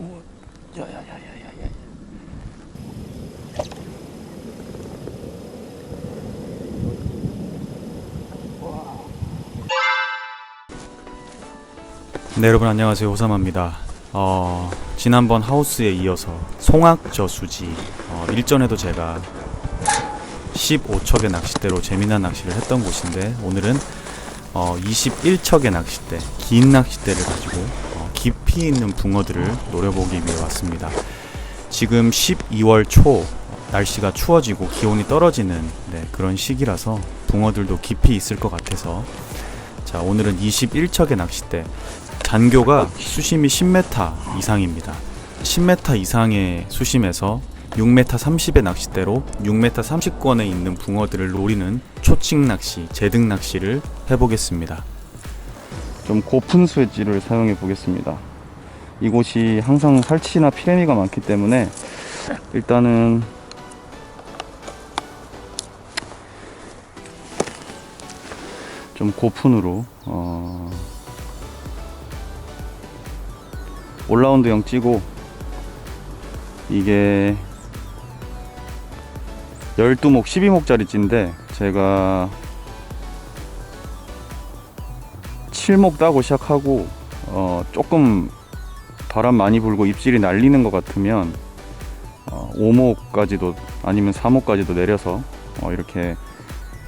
야야야야야야. 네, 여러분 안녕하세요. 호사마입니다. 지난번 하우스에 이어서 송악저수지 일전에도 제가 15척의 낚싯대로 재미난 낚시를 했던 곳인데, 오늘은 21척의 낚싯대, 긴 낚싯대를 가지고 깊이 있는 붕어들을 노려보기 위해 왔습니다. 지금 12월 초, 날씨가 추워지고 기온이 떨어지는 그런 시기라서 붕어들도 깊이 있을 것 같아서, 자, 오늘은 21척의 낚싯대, 잔교가 수심이 10m 이상입니다. 10m 이상의 수심에서 6m 30의 낚싯대로 6m 30권에 있는 붕어들을 노리는 초칭 낚시, 제등 낚시를 해보겠습니다. 좀 고픈 수엣지를 사용해 보겠습니다. 이곳이 항상 살치나 피레미가 많기 때문에 일단은 좀 고픈으로 올라운드형 찌고, 이게 12목 12목짜리 찌인데 제가 7목 따고 시작하고 조금 바람 많이 불고 입질이 날리는 것 같으면 5목까지도 아니면 4목까지도 내려서 이렇게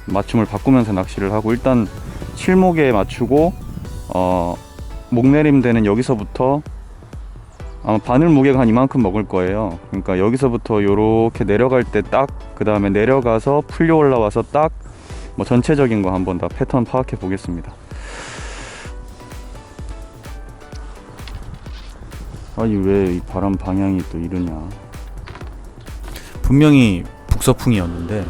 맞춤을 바꾸면서 낚시를 하고, 일단 7목에 맞추고 목내림 되는 여기서부터 아마 바늘 무게가 한 이만큼 먹을 거예요. 그러니까 여기서부터 요렇게 내려갈 때 딱, 그 다음에 내려가서 풀려 올라와서 딱, 뭐 전체적인 거 한번 다 패턴 파악해 보겠습니다. 아니 왜 이 바람 방향이 또 이러냐. 분명히 북서풍이었는데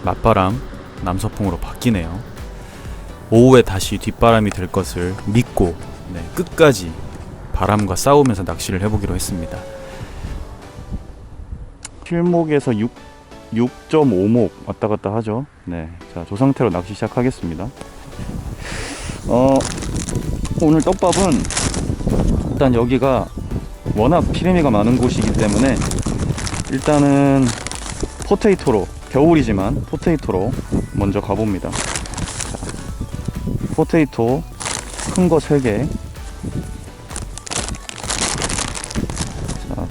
맞바람 남서풍으로 바뀌네요. 오후에 다시 뒷바람이 될 것을 믿고 끝까지 바람과 싸우면서 낚시를 해보기로 했습니다. 7목에서 6.5목 왔다 갔다 하죠. 네, 자, 저 상태로 낚시 시작하겠습니다. 오늘 떡밥은 일단 여기가 워낙 피레미가 많은 곳이기 때문에 일단은 포테이토로, 겨울이지만 포테이토로 먼저 가봅니다. 자, 포테이토 큰 거 3개,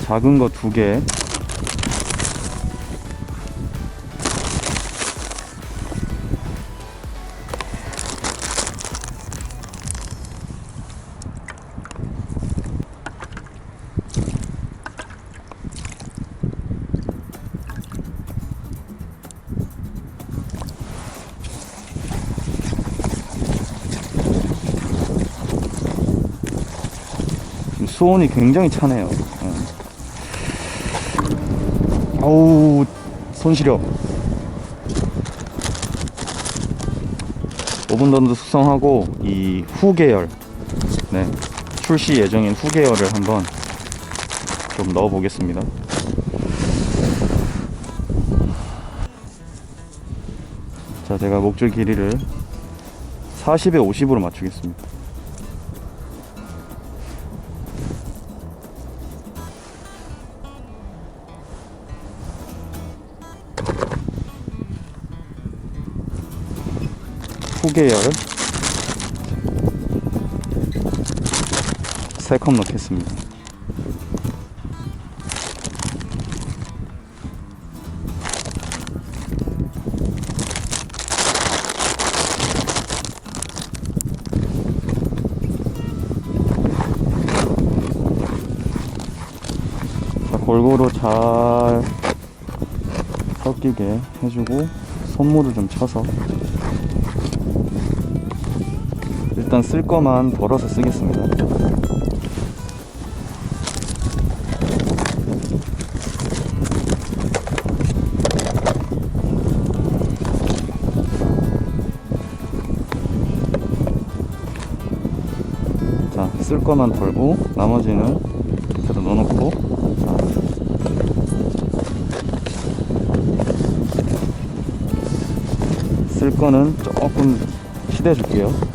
작은 거 2개, 수온이 굉장히 차네요. 아우, 손시려. 오븐던도 숙성하고 이 후계열, 출시 예정인 후계열을 한번 좀 넣어 보겠습니다. 자, 제가 목줄 길이를 40에 50으로 맞추겠습니다. 후계열 3컵 넣겠습니다. 자, 골고루 잘 섞이게 해주고 손물을 좀 쳐서 일단 쓸 거만 덜어서 쓰겠습니다. 자, 쓸 거만 덜고 나머지는 밑에다 넣어놓고, 쓸 거는 조금 시대 줄게요.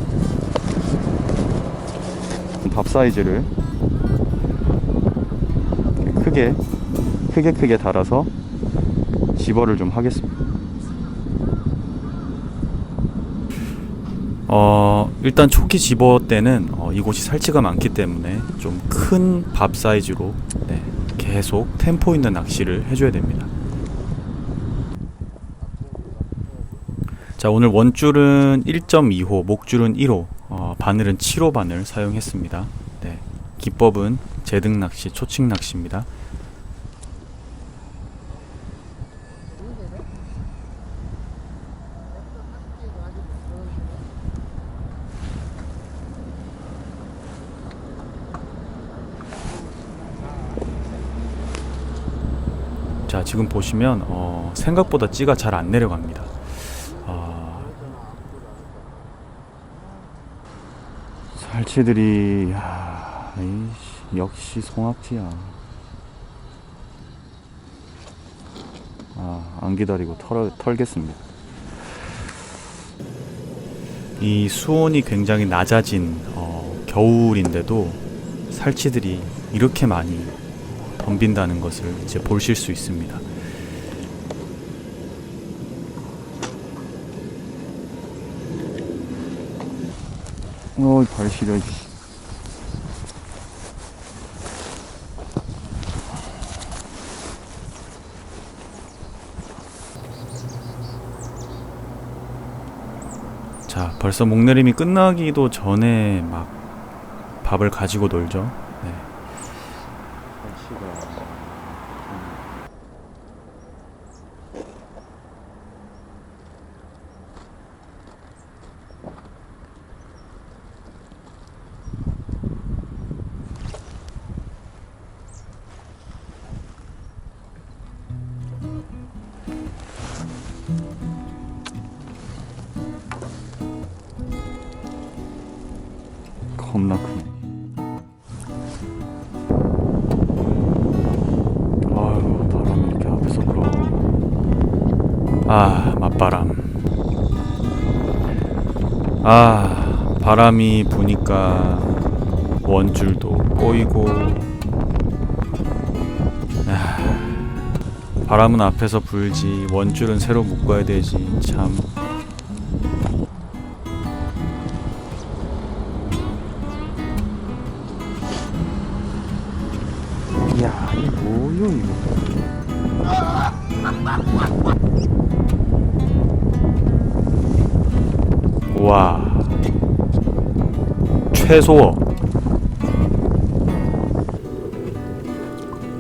밥 사이즈를 크게 달아서 집어를 좀 하겠습니다. 일단 초기 집어 때는 이곳이 살치가 많기 때문에 좀 큰 밥 사이즈로 계속 템포 있는 낚시를 해줘야 됩니다. 자, 오늘 원줄은 1.2호, 목줄은 1호, 바늘은 7호 바늘 사용했습니다. 기법은 제등 낚시, 초칙 낚시입니다. 자, 지금 보시면 생각보다 찌가 잘 안 내려갑니다. 살치들이 역시 송악지야. 안 기다리고 털겠습니다. 이 수온이 굉장히 낮아진 겨울인데도 살치들이 이렇게 많이 덤빈다는 것을 이제 보실 수 있습니다. 발 시려. 자, 벌써 목내림이 끝나기도 전에 막 밥을 가지고 놀죠. 겁나 크네. 아유, 바람이 이렇게 앞에서 불어. 맞바람. 바람이 부니까 원줄도 꼬이고. 바람은 앞에서 불지 원줄은 새로 묶어야 되지. 참. 야, 이 뭐요 이거? 와, 최소어.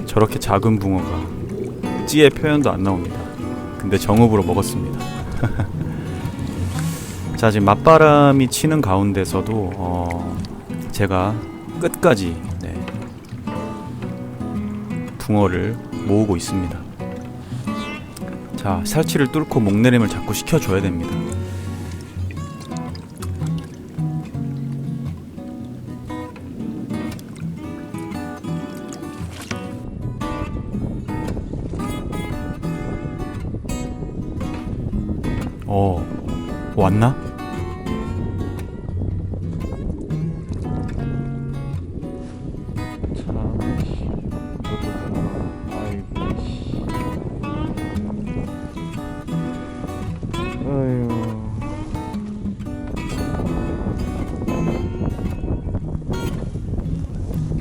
저렇게 작은 붕어가 찌의 표현도 안 나옵니다. 근데 정읍으로 먹었습니다. 자, 지금 맞바람이 치는 가운데서도 제가 끝까지 붕어를 모으고 있습니다. 자, 살치를 뚫고 목내림을 자꾸 시켜줘야 됩니다. 왔나?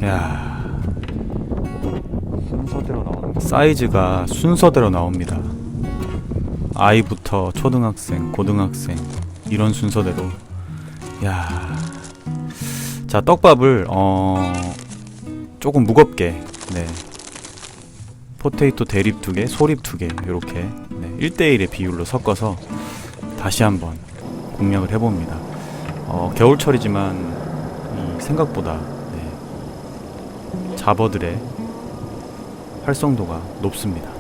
야, 순서대로 나오는 사이즈가 순서대로 나옵니다. 아이부터 초등학생, 고등학생 이런 순서대로. 야, 자, 떡밥을 조금 무겁게 포테이토 대립 2개, 소립 2개 이렇게 1대1의 비율로 섞어서 다시 한번 공략을 해봅니다. 겨울철이지만 생각보다 잡어들의 활성도가 높습니다.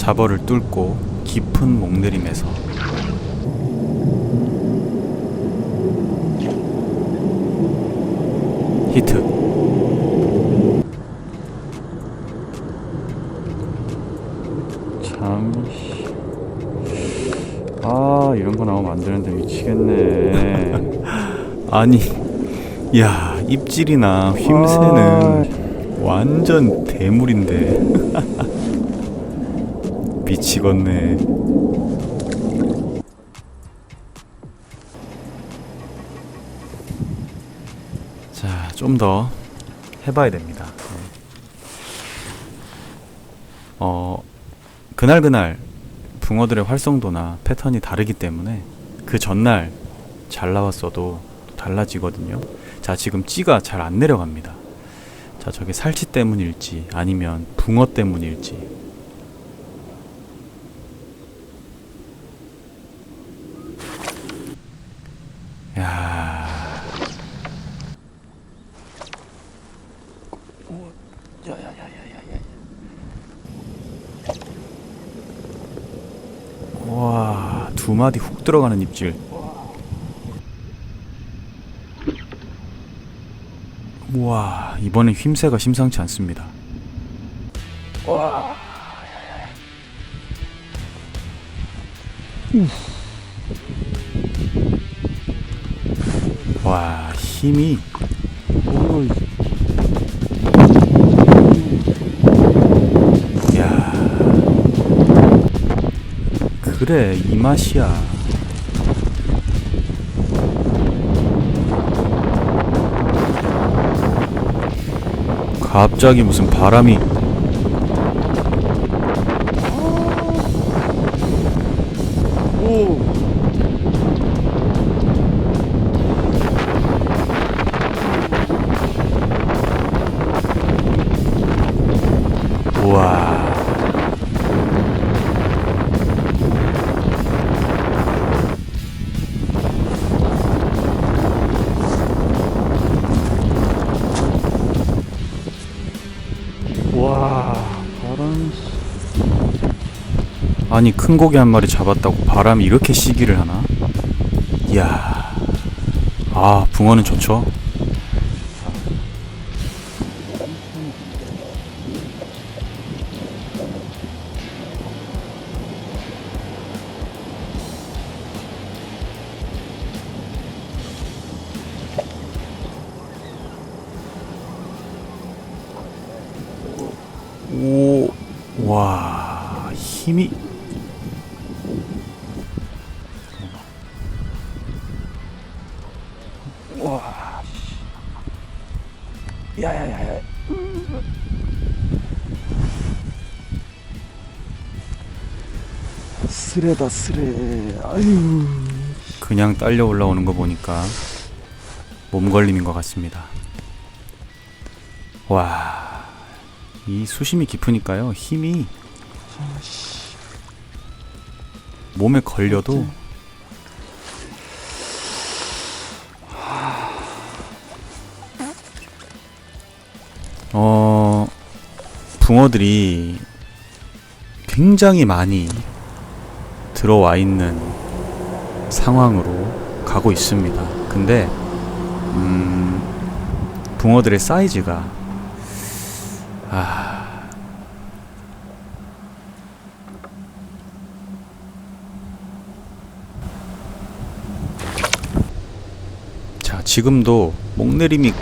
자벌을 뚫고 깊은 목내림에서 히트. 잠시. 아, 이런 거 나오면 안 되는데 미치겠네. 아니, 야, 입질이나 휨새는 완전 대물인데. 미치겠네. 자, 좀 더 해봐야 됩니다. 그날 붕어들의 활성도나 패턴이 다르기 때문에 그 전날 잘 나왔어도 달라지거든요. 자, 지금 찌가 잘 안 내려갑니다. 자, 저게 살치 때문일지 아니면 붕어 때문일지. 야, 와, 두 마디 훅 들어가는 입질. 우와, 이번엔 휨새가 심상치 않습니다. 와, 와, 힘이. 야, 그래, 이 맛이야. 갑자기 무슨 바람이. 오. 우와. 와, 바람. 아니, 큰 고기 한 마리 잡았다고 바람이 이렇게 시기를 하나? 이야. 아, 붕어는 좋죠. 오, 와, 힘이. 와, 야야야야. 쓰레다 쓰레. 아유. 그냥 딸려 올라오는 거 보니까 몸걸림인 것 같습니다. 와, 이 수심이 깊으니까요, 힘이 몸에 걸려도 붕어들이 굉장히 많이 들어와 있는 상황으로 가고 있습니다. 근데 붕어들의 사이즈가 자, 지금도 목내림이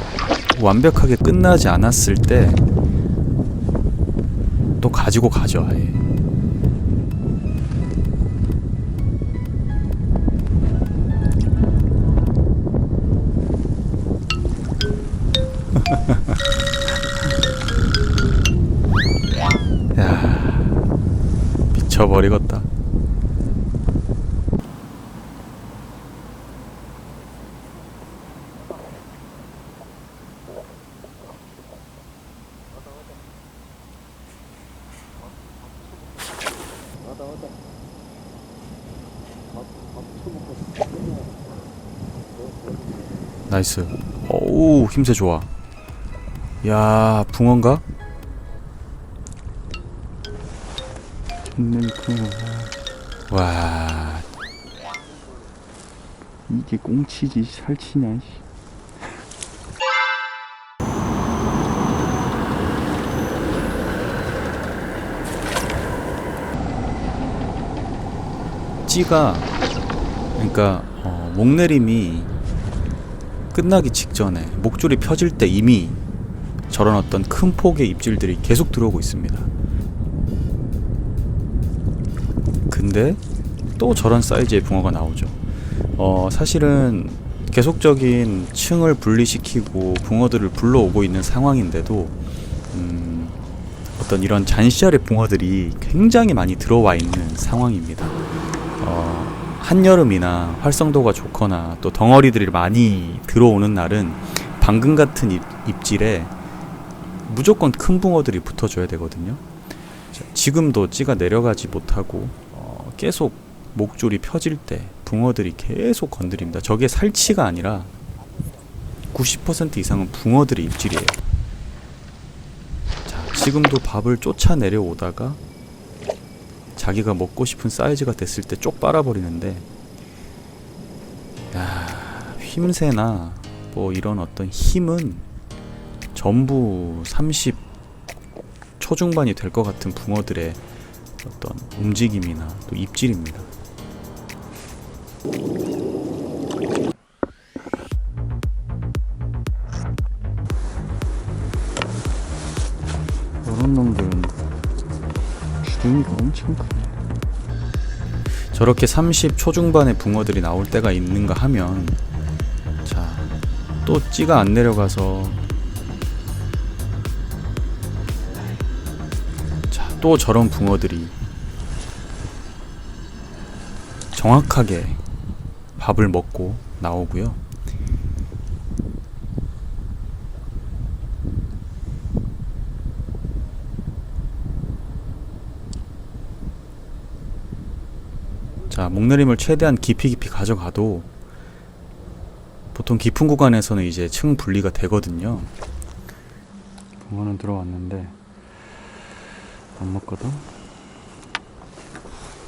완벽하게 끝나지 않았을 때 또 가지고 가죠, 아예. 야, 미쳐버리겠다. 나이스. 오우, 힘새 좋아. 야, 붕어인가? 존내 크네. 와, 이게 꽁치지 살치냐. 찌가 그러니까 목내림이 끝나기 직전에 목줄이 펴질 때 이미 저런 어떤 큰 폭의 입질들이 계속 들어오고 있습니다. 근데 또 저런 사이즈의 붕어가 나오죠. 사실은 계속적인 층을 분리시키고 붕어들을 불러오고 있는 상황인데도 어떤 이런 잔시알의 붕어들이 굉장히 많이 들어와 있는 상황입니다. 한여름이나 활성도가 좋거나 또 덩어리들이 많이 들어오는 날은 방금 같은 입질에 무조건 큰 붕어들이 붙어줘야 되거든요. 지금도 찌가 내려가지 못하고 계속 목줄이 펴질 때 붕어들이 계속 건드립니다. 저게 살치가 아니라 90% 이상은 붕어들의 입질이에요. 자, 지금도 밥을 쫓아 내려오다가 자기가 먹고 싶은 사이즈가 됐을 때 쪽 빨아버리는데, 야, 힘새나 뭐 이런 어떤 힘은 전부 30 초중반이 될 것 같은 붕어들의 어떤 움직임이나 또 입질입니다. 이런 놈들은 주둥이가 엄청 크네. 저렇게 30 초중반의 붕어들이 나올 때가 있는가 하면, 자, 또 찌가 안 내려가서, 자, 또 저런 붕어들이 정확하게 밥을 먹고 나오고요. 자, 목내림을 최대한 깊이 가져가도 보통 깊은 구간에서는 이제 층 분리가 되거든요. 붕어는 들어왔는데 안 먹거든.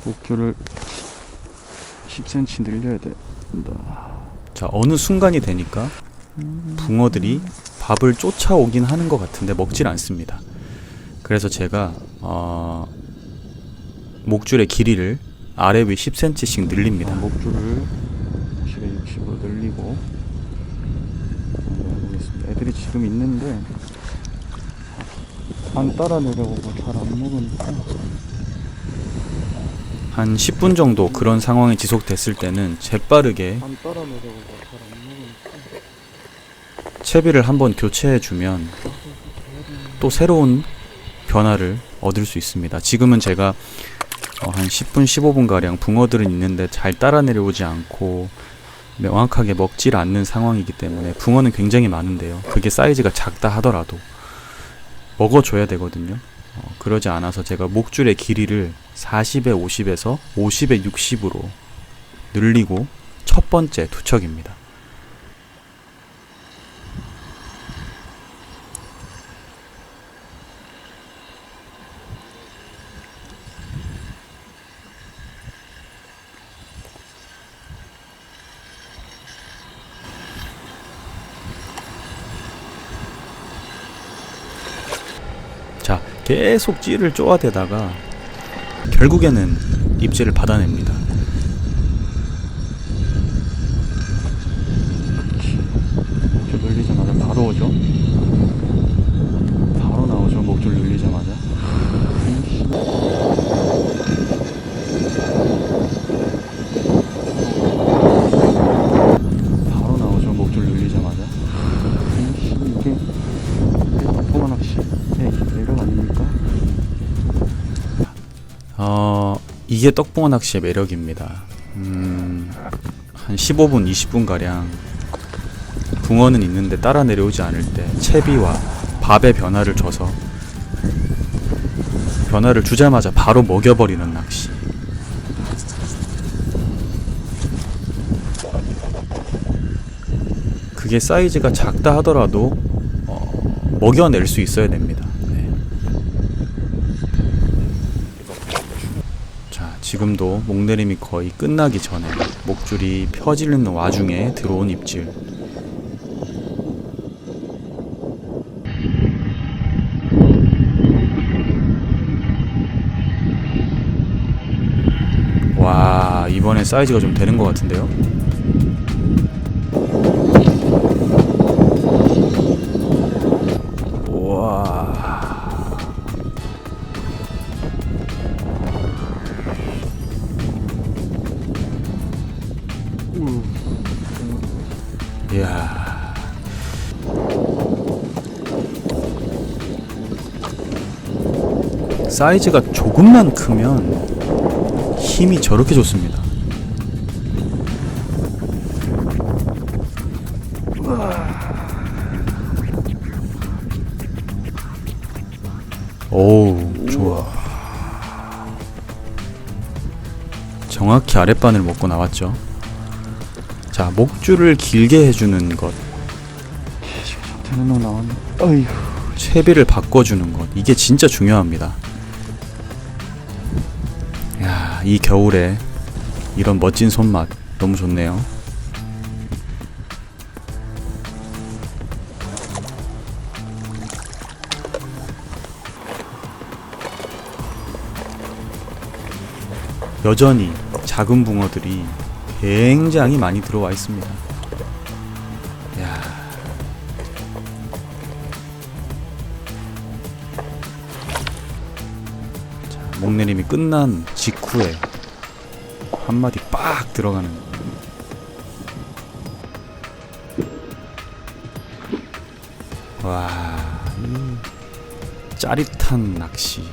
목줄을 10cm 늘려야 된다. 자, 어느 순간이 되니까 붕어들이 밥을 쫓아오긴 하는 것 같은데 먹질 않습니다. 그래서 제가 목줄의 길이를 아래 위 10cm씩 늘립니다. 목줄을 50에 60으로 늘리고 해보겠습니다. 애들이 지금 있는데 안 따라 내려오고 잘 안 먹으니까. 한 10분 정도 그런 상황이 지속됐을 때는 재빠르게 안 따라 내려오고 잘 안 먹으니까 채비를 한번 교체해주면 또 새로운 변화를 얻을 수 있습니다. 지금은 제가 한 10분, 15분가량 붕어들은 있는데 잘 따라 내려오지 않고 명확하게 먹질 않는 상황이기 때문에 붕어는 굉장히 많은데요. 그게 사이즈가 작다 하더라도 먹어줘야 되거든요. 그러지 않아서 제가 목줄의 길이를 40에 50에서 50에 60으로 늘리고 첫 번째 투척입니다. 자, 계속 찌를 쪼아대다가 결국에는 입질을 받아냅니다. 목줄 늘리자마자 바로 오죠. 바로 나오죠. 목줄 늘리자마자. 바로 나오죠. 목줄 늘리자마자. 이게 덕봉한 낚시 매력 아닙니까? 이게 떡붕어 낚시의 매력입니다. 한 15분, 20분가량 붕어는 있는데 따라 내려오지 않을 때 채비와 밥의 변화를 줘서 변화를 주자마자 바로 먹여버리는 낚시. 그게 사이즈가 작다 하더라도 먹여낼 수 있어야 됩니다. 네. 지금도 목내림이 거의 끝나기 전에 목줄이 펴지는 와중에 들어온 입질. 와, 이번에 사이즈가 좀 되는 것 같은데요? 와. 이야. 사이즈가 조금만 크면 힘이 저렇게 좋습니다. 오우, 좋아. 정확히 아랫바늘 먹고 나왔죠. 자, 목줄을 길게 해주는 것, 되는 놈 나왔네. 어휴. 채비를 바꿔주는 것, 이게 진짜 중요합니다. 야, 이 겨울에 이런 멋진 손맛 너무 좋네요. 여전히 작은 붕어들이 굉장히 많이 들어와 있습니다. 야. 자, 목내림이 끝난 직후에 한 마디 빡 들어가는. 와, 짜릿한 낚시.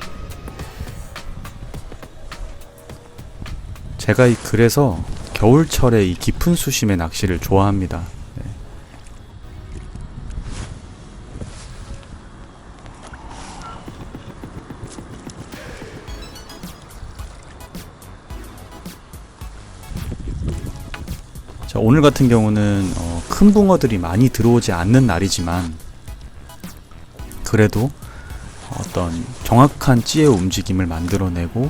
제가 그래서 겨울철에 이 깊은 수심의 낚시를 좋아합니다. 네. 자, 오늘 같은 경우는 큰 붕어들이 많이 들어오지 않는 날이지만 그래도 어떤 정확한 찌의 움직임을 만들어내고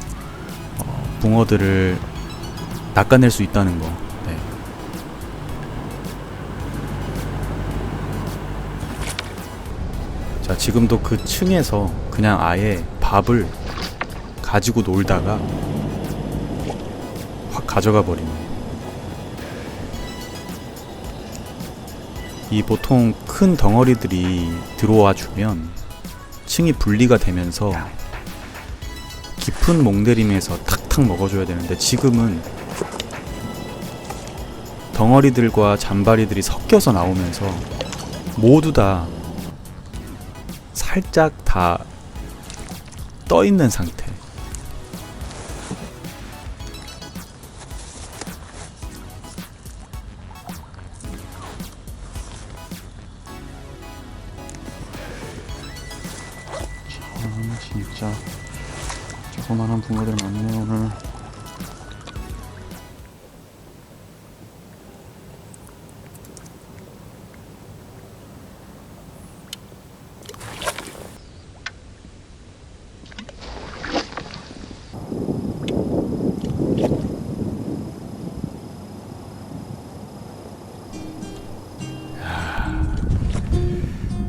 붕어들을 낚아낼 수 있다는 거. 네. 자, 지금도 그 층에서 그냥 아예 밥을 가지고 놀다가 확 가져가 버리네. 이 보통 큰 덩어리들이 들어와 주면 층이 분리가 되면서 깊은 목내림에서 탁탁 먹어줘야 되는데 지금은 덩어리들과 잔바리들이 섞여서 나오면서 모두 다 살짝 다 떠있는 상태. 참 진짜 조그만한 붕어들 많네 오늘.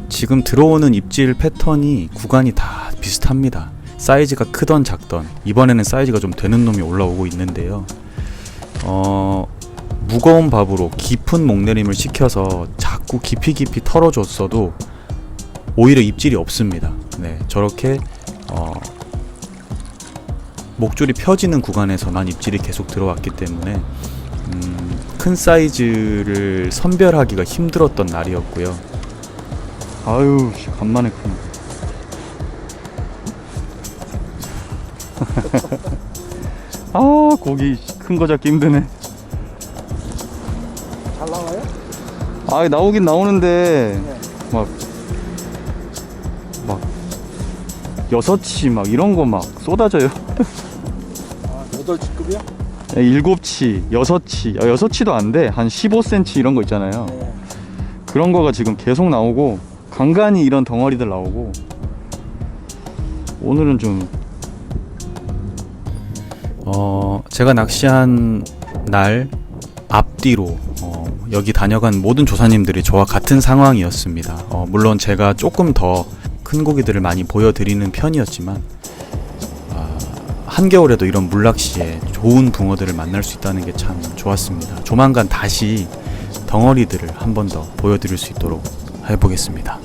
지금 들어오는 입질 패턴이 구간이 다 비슷합니다. 사이즈가 크던 작던 이번에는 사이즈가 좀 되는 놈이 올라오고 있는데요. 무거운 밥으로 깊은 목내림을 시켜서 자꾸 깊이 털어줬어도 오히려 입질이 없습니다. 네, 저렇게 목줄이 펴지는 구간에서만 입질이 계속 들어왔기 때문에 큰 사이즈를 선별하기가 힘들었던 날이었고요. 아유, 간만에 크네. 아, 고기 큰 거 잡기 힘드네. 잘 나와요? 아, 나오긴 나오는데 네. 막 6치 막 이런 거 막 쏟아져요. 아, 8치급이요? 7치, 6치, 6치도 안 돼. 한 15cm 이런 거 있잖아요. 네. 그런 거가 지금 계속 나오고 간간히 이런 덩어리들 나오고 오늘은 좀 제가 낚시한 날 앞뒤로 여기 다녀간 모든 조사님들이 저와 같은 상황이었습니다. 물론 제가 조금 더 큰 고기들을 많이 보여드리는 편이었지만 한겨울에도 이런 물낚시에 좋은 붕어들을 만날 수 있다는 게 참 좋았습니다. 조만간 다시 덩어리들을 한 번 더 보여드릴 수 있도록 해보겠습니다.